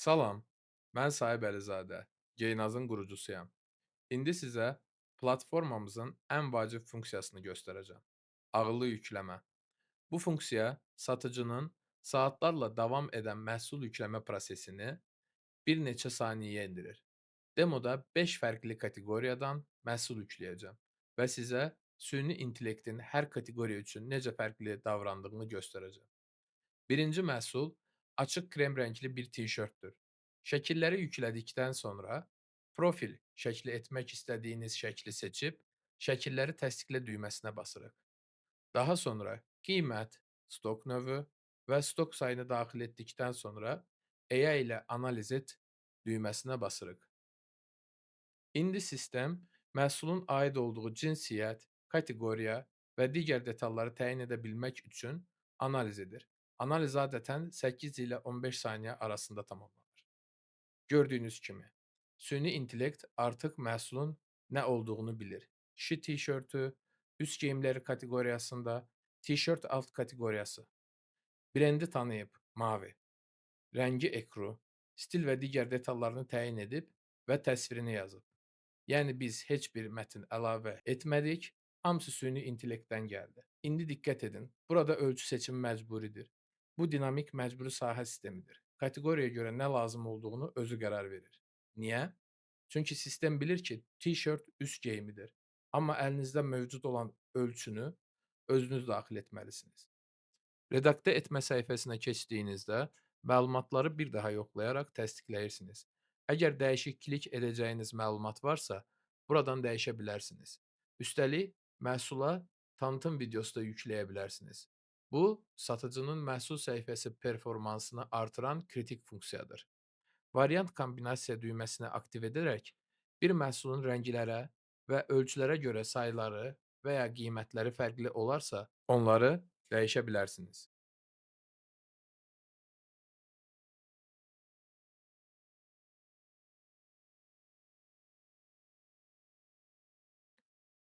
Salam, mən Sahib Əlizadə, Geynazın qurucusuyam. İndi sizə platformamızın ən vacib funksiyasını göstərəcəm. Ağıllı yükləmə. Bu funksiya satıcının saatlarla davam edən məhsul yükləmə prosesini bir neçə saniyəyə endirir. Demoda 5 fərqli kateqoriyadan məhsul yükləyəcəm və sizə süni intellektin hər kateqoriya üçün necə fərqli davrandığını göstərəcəm. Birinci məhsul açıq krem rəngli bir tişörtdür. Şəkilləri yüklədikdən sonra profil şəkli etmək istədiyiniz şəkli seçib, şəkilləri təsdiqlə düyməsinə basırıq. Daha sonra qiymət, stok növü və stok sayını daxil etdikdən sonra AI ilə analiz et düyməsinə basırıq. İndi sistem məhsulun aid olduğu cinsiyyət, kateqoriya və digər detalları təyin edə bilmək üçün analiz edir. Analiz adətən 8 ilə 15 saniyə arasında tamamlanır. Gördüyünüz kimi, süni intellekt artıq məhsulun nə olduğunu bilir. Kişi tişörtü, üst geyimləri kateqoriyasında, tişört alt kateqoriyası. Brendi tanıyıb, mavi. Rəngi ekru, stil və digər detallarını təyin edib və təsvirini yazıb. Yəni biz heç bir mətn əlavə etmədik, hamısı süni intellektdən gəldi. İndi diqqət edin, burada ölçü seçimi məcburidir. Bu dinamik məcburi sahə sistemidir. Kateqoriyaya görə nə lazım olduğunu özü qərar verir. Niyə? Çünki sistem bilir ki, tişört üst geyimidir. Amma əlinizdə mövcud olan ölçünü özünüz daxil etməlisiniz. Redaktə etmə səhifəsinə keçdiyinizdə məlumatları bir daha yoxlayaraq təsdiqləyirsiniz. Əgər dəyişiklik edəcəyiniz məlumat varsa, buradan dəyişə bilərsiniz. Üstəlik, məhsula tanıtım videosu da yükləyə bilərsiniz. Bu, satıcının məhsul səhifəsi performansını artıran kritik funksiyadır. Variant kombinasiya düyməsini aktiv edərək bir məhsulun rənglərə və ölçülərə görə sayıları və ya qiymətləri fərqli olarsa, onları dəyişə bilərsiniz.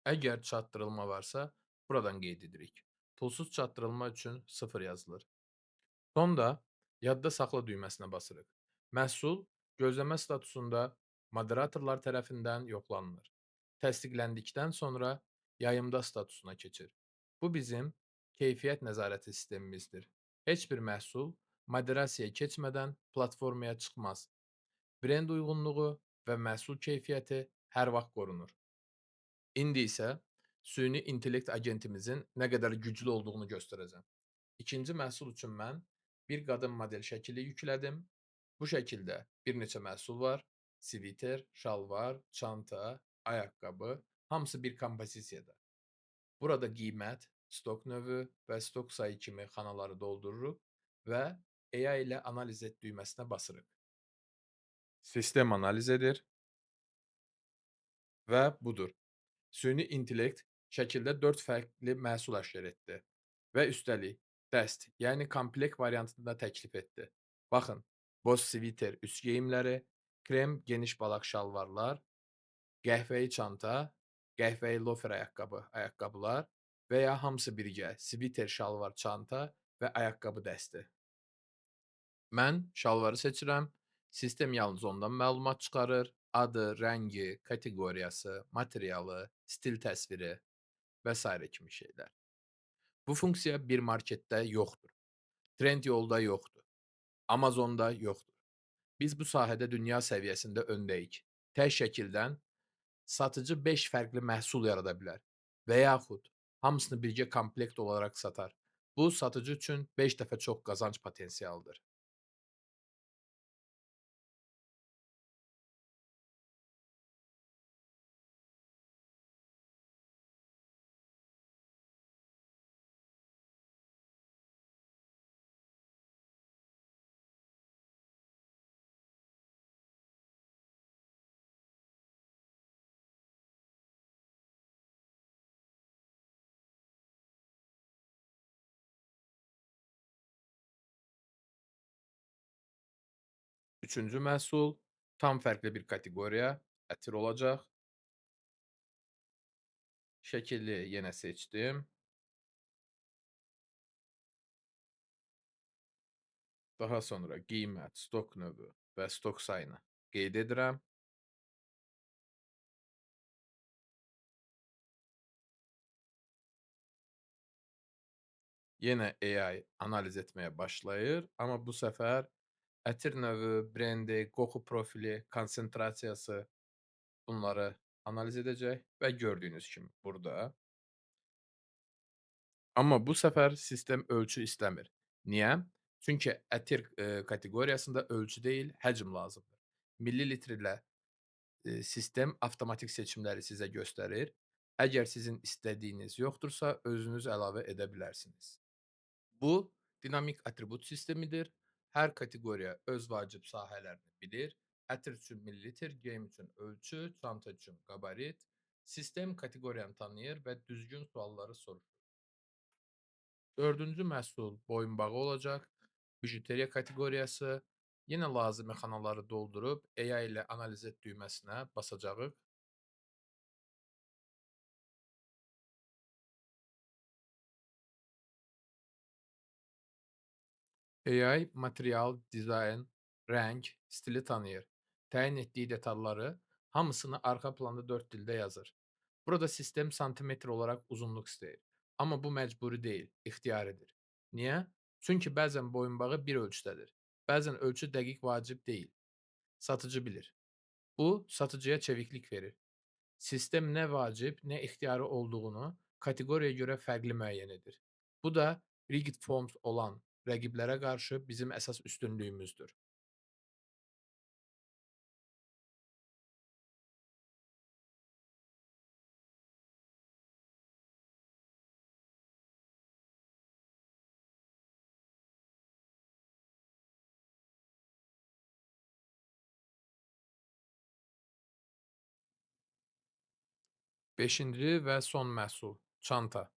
Əgər çatdırılma varsa, buradan qeyd edirik. Pulsuz çatdırılma üçün 0 yazılır. Sonda yadda saxla düyməsinə basırıq. Məhsul gözləmə statusunda moderatorlar tərəfindən yoxlanılır. Təsdiqləndikdən sonra yayımda statusuna keçir. Bu bizim keyfiyyət nəzarəti sistemimizdir. Heç bir məhsul moderasiyaya keçmədən platformaya çıxmaz. Brend uyğunluğu və məhsul keyfiyyəti hər vaxt qorunur. İndi isə süni intellekt agentimizin nə qədər güclü olduğunu göstərəcəm. İkinci məhsul üçün mən bir qadın model şəkili yüklədim. Bu şəkildə bir neçə məhsul var. Sviter, şalvar, çanta, ayaqqabı, hamısı bir kompozisiyada. Burada qiymət, stok növü və stok sayı kimi xanaları doldururuq və AI ilə analiz et düyməsinə basırıq. Sistem analiz edir və budur. Süni intellekt şəkildə 4 fərqli məhsul aşkar etdi və üstəlik dəst, yəni komplekt variantını da təklif etdi. Baxın, boz sviter üst geyimləri, krem geniş balaq şalvarlar, qəhvəyi çanta, qəhvəyi lofer ayaqqabılar və ya hamısı birgə sviter, şalvar, çanta və ayaqqabı dəsti. Mən şalvarı seçirəm. Sistem yalnız ondan məlumat çıxarır. Adı, rəngi, kateqoriyası, materialı, stil təsviri və sairə kimi şeylər. Bu funksiya bir marketdə yoxdur. Trendyolda yoxdur. Amazonda yoxdur. Biz bu sahədə dünya səviyyəsində öndəyik. Tək şəkildən satıcı 5 fərqli məhsul yarada bilər və yaxud hamısını birgə komplekt olaraq satar. Bu satıcı üçün 5 dəfə çox qazanc potensialıdır. Üçüncü məhsul tam fərqli bir kateqoriya, ətir olacaq. Şəkili yenə seçdim. Daha sonra qiymət, stok növü və stok sayını qeyd edirəm. Yenə AI analiz etməyə başlayır, amma bu səfər ətir növü, brendi, qoxu profili, konsentrasiyası bunları analiz edəcək və gördüyünüz kimi burada. Amma bu səfər sistem ölçü istəmir. Niyə? Çünki ətir, kateqoriyasında ölçü deyil, həcm lazımdır. Millilitrlə, sistem avtomatik seçimləri sizə göstərir. Əgər sizin istədiyiniz yoxdursa, özünüz əlavə edə bilərsiniz. Bu dinamik atribut sistemidir. Hər kateqoriya öz vacib sahələrini bilir. Ətir üçün millilitr, geyim üçün ölçü, çanta üçün qabarit. Sistem kateqoriyanı tanıyır və düzgün sualları soruşur. Dördüncü məhsul boyunbağı olacaq. Bijuteriya kateqoriyası. Yenə lazımi xanaları doldurub AI ilə analiz et düyməsinə basacağıq. AI material, dizayn, rəng, stili tanıyır. Təyin etdiyi detalları hamısını arxa planda 4 dildə yazır. Burada sistem santimetr olaraq uzunluq istəyir. Amma bu məcburi deyil, ixtiyaridir. Niyə? Çünki bəzən boyunbağı bir ölçüdədir. Bəzən ölçü dəqiq vacib deyil. Satıcı bilir. Bu satıcıya çeviklik verir. Sistem nə vacib, nə ixtiyari olduğunu kateqoriyaya görə fərqli müəyyən edir. Bu da rigid forms olan rəqiblərə qarşı bizim əsas üstünlüyümüzdür. 5-ci və son məhsul, çanta.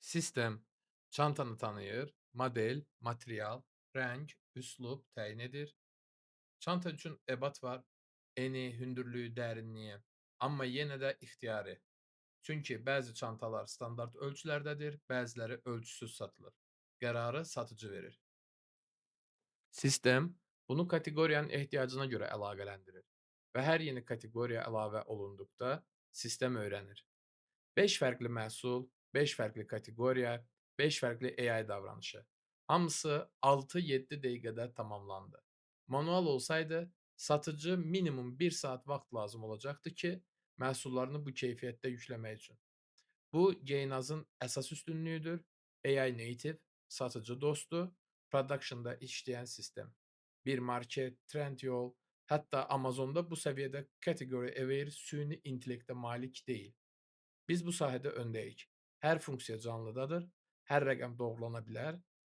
Sistem çantanı tanıyır, model, material, rəng, üslub təyin edir. Çanta üçün ebat var, eni, hündürlüyü, dərinliyi, amma yenə də ixtiyari. Çünki bəzi çantalar standart ölçülərdədir, bəziləri ölçüsüz satılır. Qərarı satıcı verir. Sistem bunu kateqoriyanın ehtiyacına görə əlaqələndirir və hər yeni kateqoriya əlavə olunduqda sistem öyrənir. 5 fərqli məhsul, 5 fərqli kateqoriya, 5 fərqli AI davranışı. Hamısı 6-7 dəqiqədə tamamlandı. Manual olsaydı, satıcı minimum 1 saat vaxt lazım olacaqdı ki, məhsullarını bu keyfiyyətdə yükləmək üçün. Bu Geynazın əsas üstünlüyüdür. AI native, satıcı dostu, production'da işləyən sistem. Bir market, Trendyol, hətta Amazonda bu səviyyədə category aware süni intellektə malik deyil. Biz bu sahədə öndəyik. Hər funksiya canlıdadır, hər rəqəm doğrulana bilər.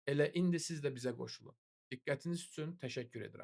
Elə indi siz də bizə qoşulun. Diqqətiniz üçün təşəkkür edirəm.